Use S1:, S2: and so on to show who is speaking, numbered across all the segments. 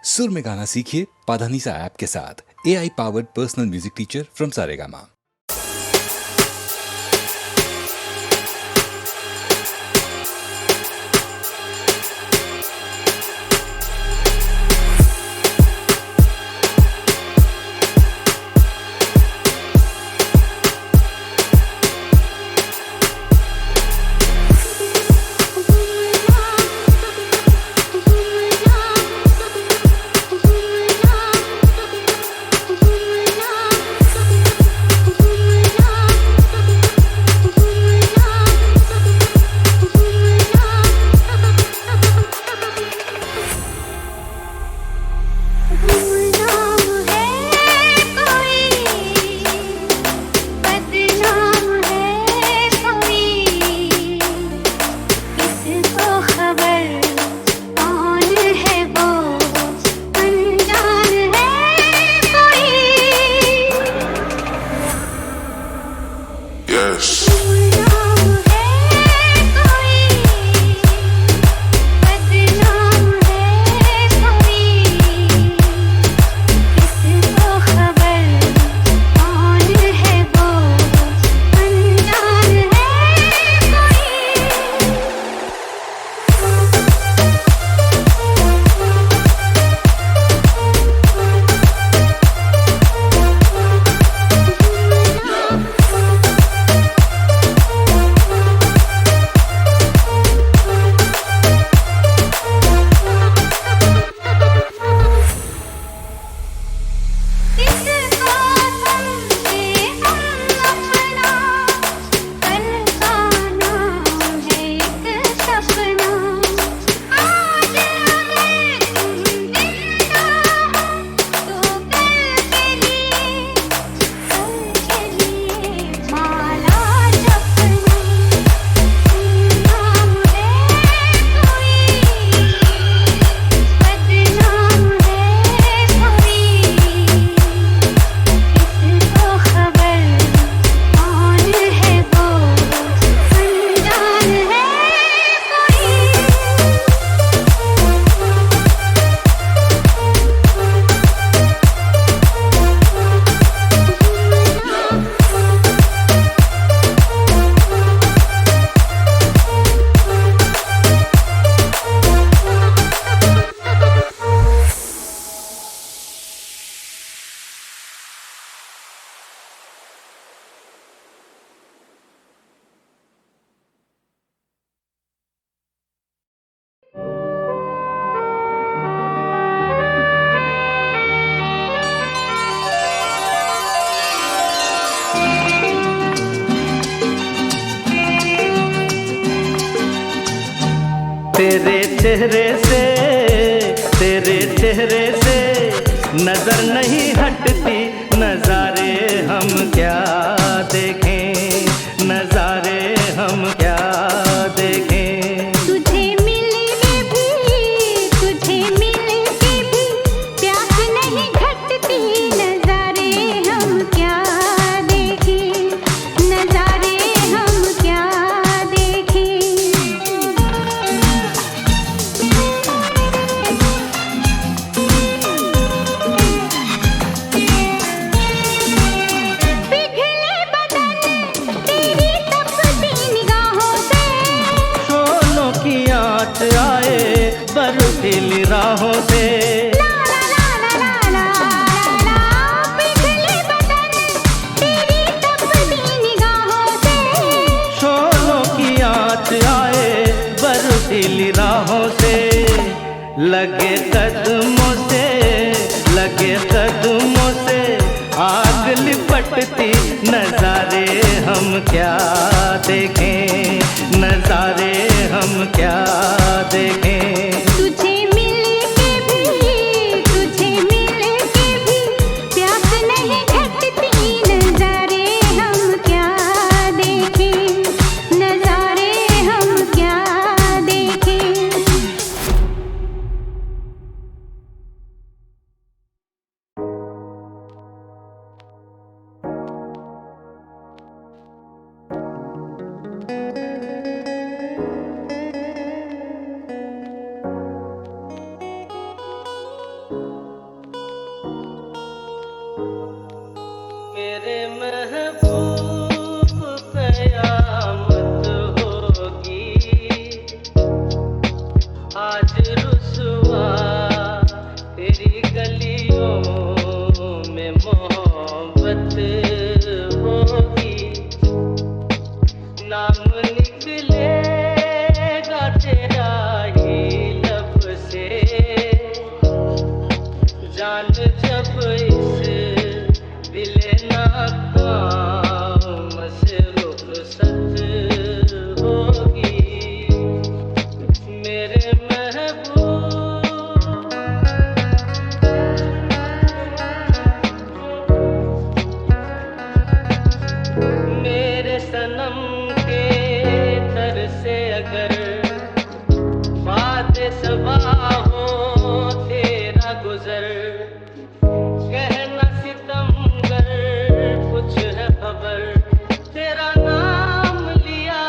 S1: सुर में गाना सीखिए पाधानीसा ऐप के साथ। AI powered personal music teacher from Saregama.
S2: तेरे चेहरे से नजर नहीं हटती। नजारे हम क्या देखें, नजारे हम क्या देखें।
S3: तुझे मिलने के भी प्यास नहीं घटती। नजारे हम क्या देखें, नजारे हम क्या देखें।
S2: आए बर्फीली राहों से शोलों की आँच आए बर्फीली राहों से। लगे कदमों से आग लिपटती। नजारे हम क्या देखें, नजारे हम क्या देखें।
S3: तुझे मिल के भी प्यास नहीं घटती। नजारे हम क्या देखें, नजारे हम क्या देखें।
S2: गुजर कहना सितमगर कुछ है खबर तेरा नाम लिया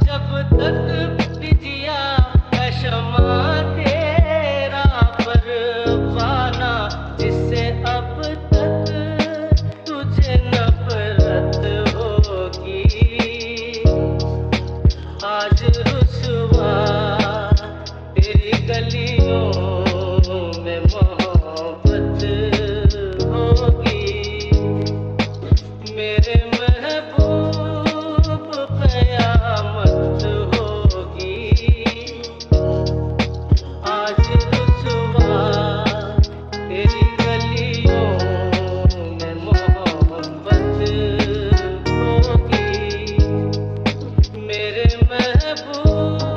S2: जब तक भी जिया है शमा तेरा परवाना जिससे अब तक तुझे नफरत होगी आज रुसवा तेरी गलियों में मोहब्बत होगी मेरे महबूब कयामत होगी आज रुसवा तेरी गलियों में मोहब्बत होगी मेरे महबूब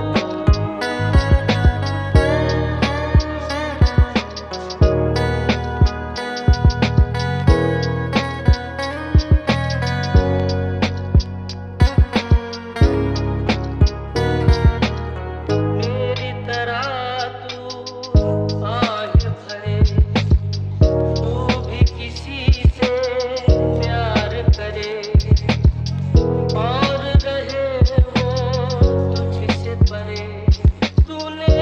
S2: मेरी तरह तू आह भरे तू भी किसी से प्यार करे और रहे वो तुझसे परे तूने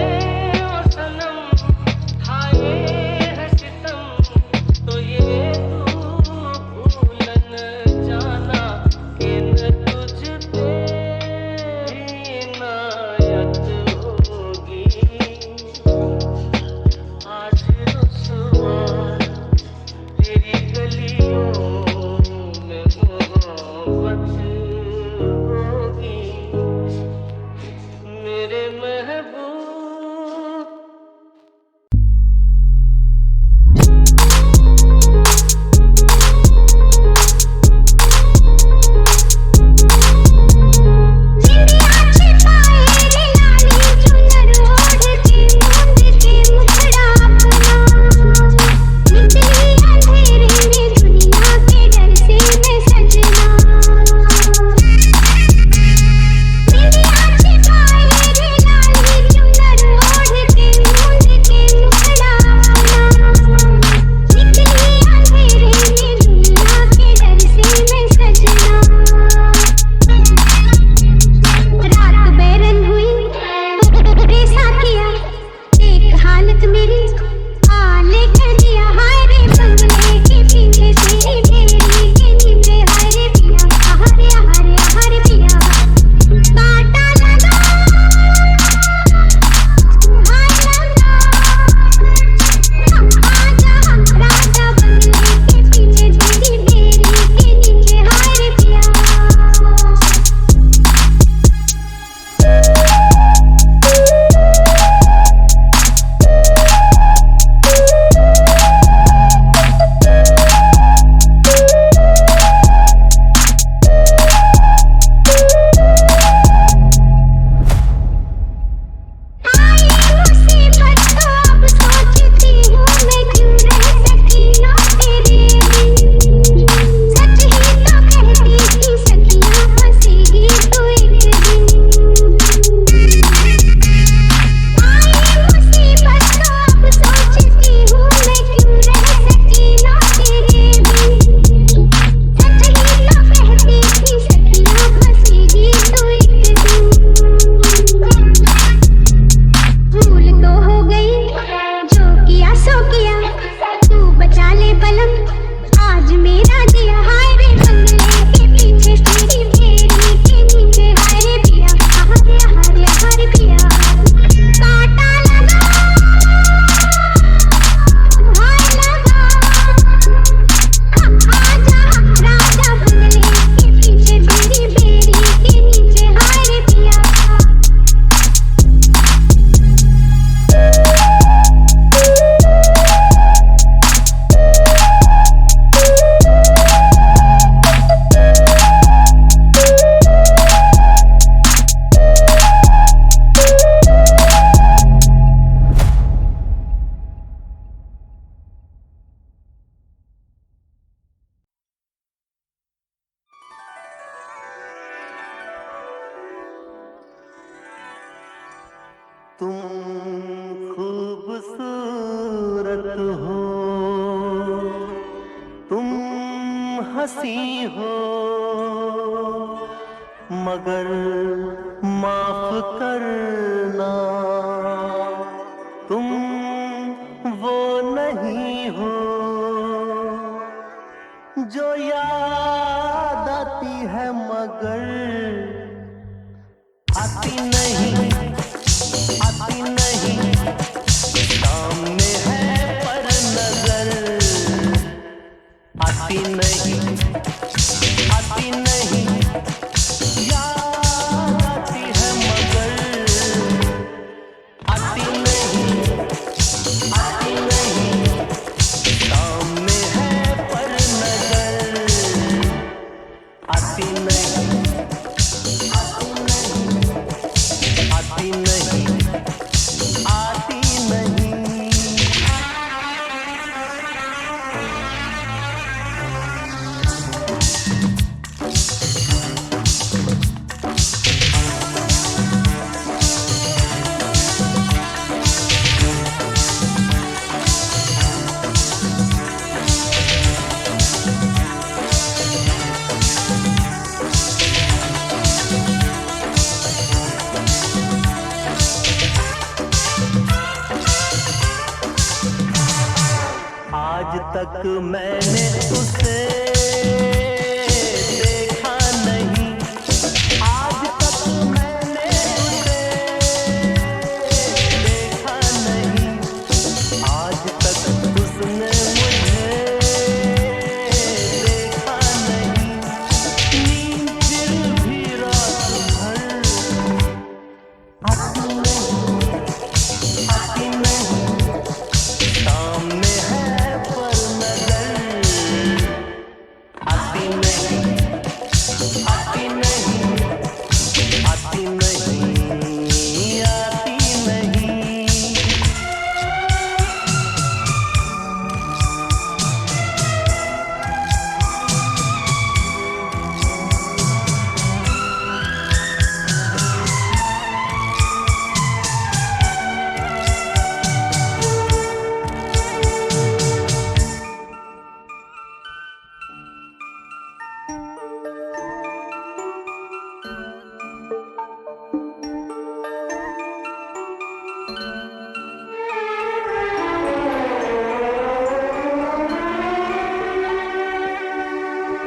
S2: ओ सनम खाए है सितम तो ये तू भूलन जाना कि न तुझ पे इनायत होगी आज रुसवा तेरी गलियों में मोहब्बत होगी मेरे महबूब
S3: जिंदिया छिपाए रे लाली चुनर ओढ़ के मूंद के मुखड़ा अपना निकली अंधेरे में दुनिया के डर से मैं सजना जिंदिया छिपाए रे लाली चुनर ओढ़ के मूंद के मुखड़ा अपना निकली अंधेरे में दुनिया के डर से मैं सजना रात बैरन हुई रे साथिया देख हालत मेरी आले कर दिया हाय रे बंगले के पीछे तेरी बेरी के नीचे हाय रे पिया हारे हारे हारे पिया कांटा लगा हाय लगा हम आजा हम राजा बंगले के पीछे तेरी बेरी के नीचे हाय रे पिया आई मुसीबत तो अब सोचती हूँ मैं क्यों रह सकी ना तेरे बिन सच ही तो कहती थी सखियाँ फंसेगी तू एक दिन आई मुसीबत तो अब सोचती हूँ मैं क्यों रह सकी ना तेरे बिन सच ही तो कहती थी सखियाँ फंसेगी तू एक दिन भूल तो हो गई जो किया सो किया तू बचा ले बलम आज मेरा दिया हाय रे बंगले के पीछे तेरी बेरी के नीचे हाय रे पिया हारे हारे हारे पिया कांटा लगा हाय लगा हम आजा हम राजा बंगले के पीछे तेरी बेरी के नीचे हाय रे पिया
S2: तुम खूबसूरत गलत हो, तुम हंसी हो, मगर माफ करना, तुम वो नहीं हो जो याद आती है मगर आती नहीं, आती नहीं, सामने है पर नजर आती नहीं, आती नहीं, याद आती है मगर आती नहीं, आती नहीं, सामने है पर नजर आती नहीं, आती नहीं, आती नहीं, आती नहीं। आज तक मैंने उसे देखा नहीं, आज तक मैंने उसे देखा नहीं, आज तक उसने मुझे देखा नहीं, नींद फिर भी रात भर आती नहीं, आती नहीं, सामने है पर नजर आती नहीं, आती नहीं, आती नहीं, आती नहीं।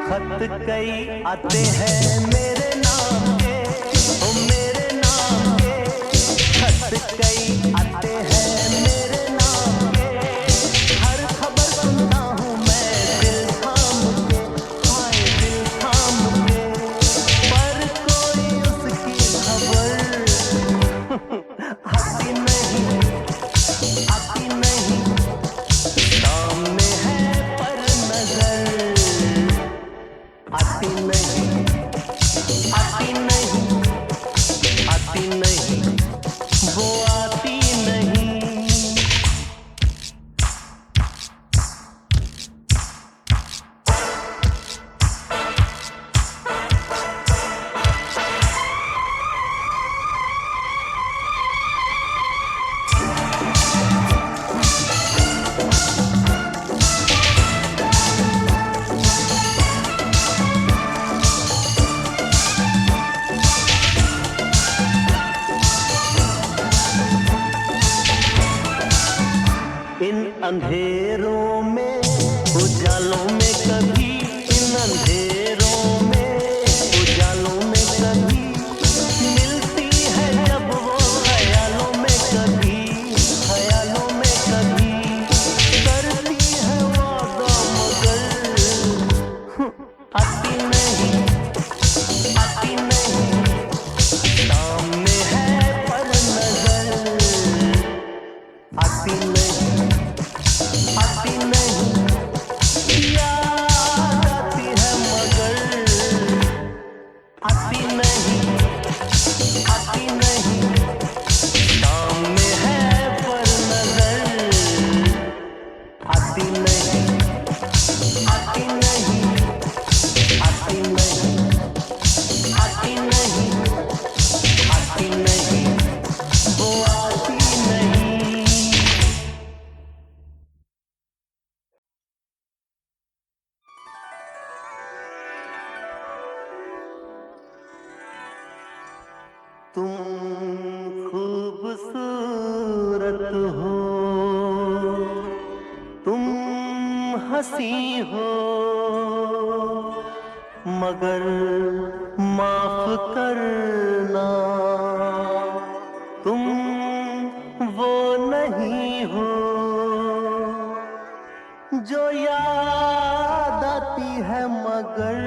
S2: खत कई आते हैं मेरे नाम के, ओ मेरे नाम के, खत कई आते हैं मेरे नाम के, हर खबर सुनता हूँ मैं दिल थाम के, हाय दिल थाम के, पर कोई उसकी खबर आती नहीं, आती नहीं, सामने है पर नजर आती नहीं, आती नहीं, आती नहीं, वो आती नहीं। इन अंधेरों में उजालों में कभी, इन अंधेरों में उजालों में कभी मिलती है जब वो ख्यालों में कभी, ख्यालों में कभी करती है वादा मगर आती नहीं, आती नहीं, सामने है पर नजर आती नहीं, आती नहीं, याद तुम खूबसूरत हो, तुम हंसी हो, मगर माफ करना तुम वो नहीं हो जो याद आती है मगर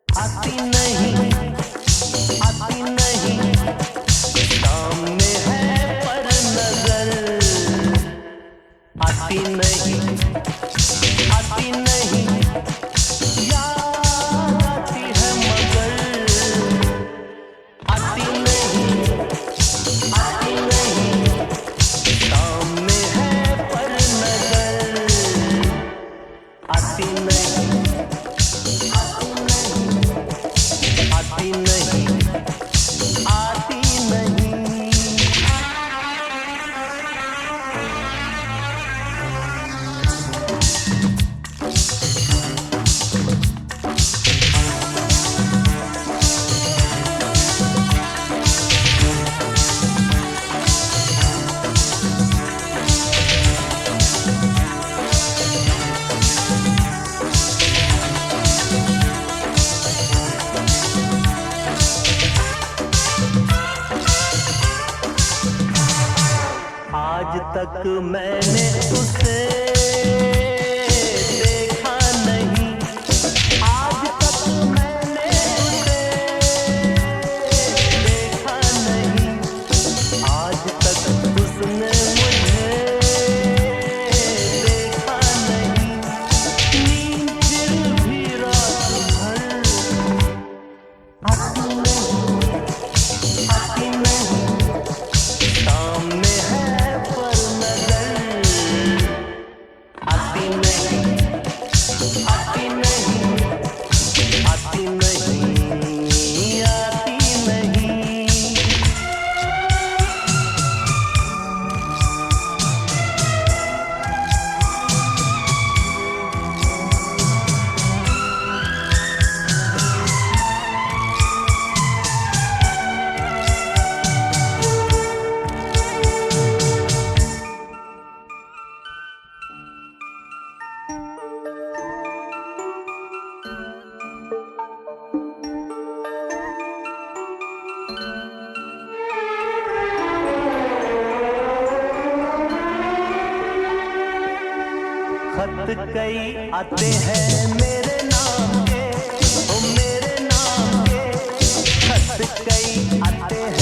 S2: आती नहीं, आती नहीं, सामने है पर नजर आती नहीं, आती नहीं, याद आती है मगर आती नहीं, आती नहीं, सामने है पर नजर आती नहीं, आती नहीं, आती नहीं। आज तक मैंने उसे देखा नहीं, आज तक मैंने उसे देखा नहीं, आज तक उसने मुझे देखा नहीं, नींद फिर भी रात भर आती नहीं, आती नहीं, सामने है पर नजर आती नहीं, आती नहीं, आती नहीं, आती नहीं। खत कई आते हैं मेरे नाम के, ओ मेरे नाम के, खत कई आते हैं